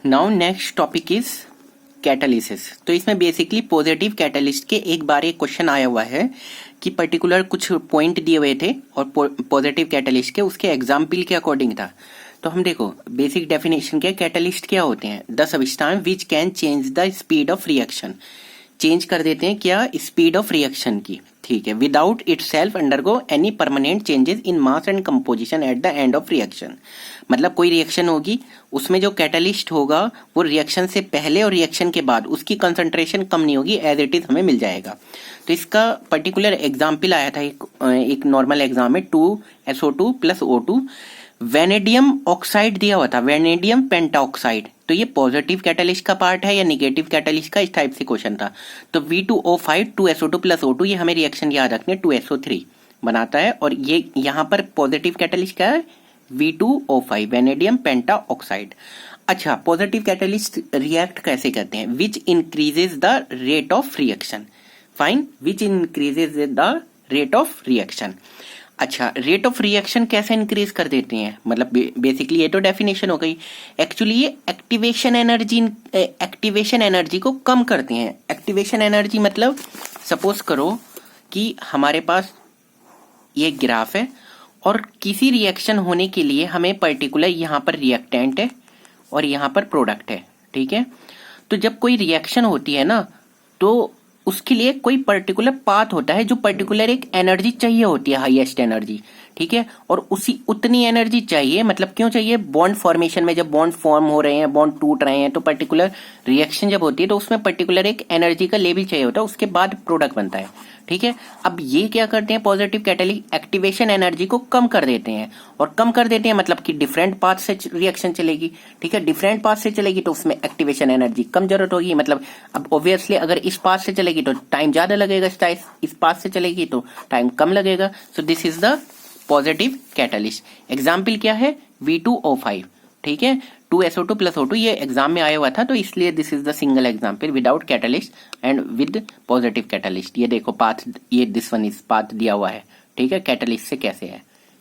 Now next topic is catalysis. तो इसमें basically positive catalyst के एक बार एक क्वेश्चन आया हुआ है कि पर्टिकुलर कुछ पॉइंट दिए हुए थे और पॉजिटिव कैटालिस्ट के उसके एग्जाम्पल के अकॉर्डिंग था। तो हम देखो बेसिक डेफिनेशन क्या, कैटालिस्ट क्या होते हैं, the substance which can change the speed of reaction, change कर देते हैं क्या, स्पीड ऑफ रिएक्शन की, ठीक है, without it self undergo any permanent changes in mass and composition at the end of reaction. मतलब कोई रिएक्शन होगी, उसमें जो कैटालिस्ट होगा वो रिएक्शन से पहले और रिएक्शन के बाद उसकी कंसंट्रेशन कम नहीं होगी, एज इट इज हमें मिल जाएगा। तो इसका पर्टिकुलर एग्जाम्पल आया था एक नॉर्मल एग्जाम में 2SO2 + O2, वेनेडियम ऑक्साइड दिया हुआ था, वेनेडियम पेंटाऑक्साइड। तो ये पॉजिटिव कैटालिस्ट का पार्ट है या निगेटिव कैटालिस्ट का, इस टाइप से क्वेश्चन था। तो V2O5 2SO2 + O2, ये हमें रिएक्शन याद रखने 2SO3 बनाता है, और ये यहाँ पर पॉजिटिव कैटालिस्ट क्या है, V2O5 वेनेडियम पेंटाऑक्साइड। अच्छा, पॉजिटिव कैटालिस्ट रिएक्ट कैसे करते हैं, विच increases the rate of reaction, fine, which increases the rate of reaction. अच्छा, रेट ऑफ रिएक्शन कैसे इंक्रीज कर देते हैं, मतलब बेसिकली ये तो डेफिनेशन हो गई। एक्चुअली ये एक्टिवेशन एनर्जी को कम करते हैं। एक्टिवेशन एनर्जी मतलब सपोज करो कि हमारे पास ये ग्राफ है और किसी रिएक्शन होने के लिए हमें पर्टिकुलर यहाँ पर रिएक्टेंट है और यहाँ पर प्रोडक्ट है, ठीक है। तो जब कोई रिएक्शन होती है ना, तो उसके लिए कोई पर्टिकुलर पाथ होता है, जो पर्टिकुलर एक एनर्जी चाहिए होती है, हाईएस्ट एनर्जी, ठीक है। और उसी उतनी एनर्जी चाहिए, मतलब क्यों चाहिए, बॉन्ड फॉर्मेशन में जब बॉन्ड फॉर्म हो रहे हैं, बॉन्ड टूट रहे हैं, तो पर्टिकुलर रिएक्शन जब होती है तो उसमें पर्टिकुलर एक एनर्जी का लेवल चाहिए होता है, उसके बाद प्रोडक्ट बनता है, ठीक है। अब ये क्या करते हैं, पॉजिटिव कैटालिस्ट एक्टिवेशन एनर्जी को कम कर देते हैं, और कम कर देते हैं मतलब कि डिफरेंट पाथ से रिएक्शन चलेगी, ठीक है। डिफरेंट पाथ से चलेगी तो उसमें एक्टिवेशन एनर्जी कम जरूरत होगी, मतलब अब ऑब्वियसली अगर इस पाथ से चलेगी तो टाइम ज्यादा लगेगा, इस पाथ से चलेगी तो टाइम कम लगेगा। So this is the positive catalyst. Example क्या है, V2O5, ठीक है, 2SO2 + O2, ये एग्जाम में आया हुआ था, तो इसलिए this is the single example without catalyst and with positive catalyst. ये देखो पाथ, ये दिस वन इज पाथ दिया हुआ है, ठीक है, कैटालिस्ट से कैसे है।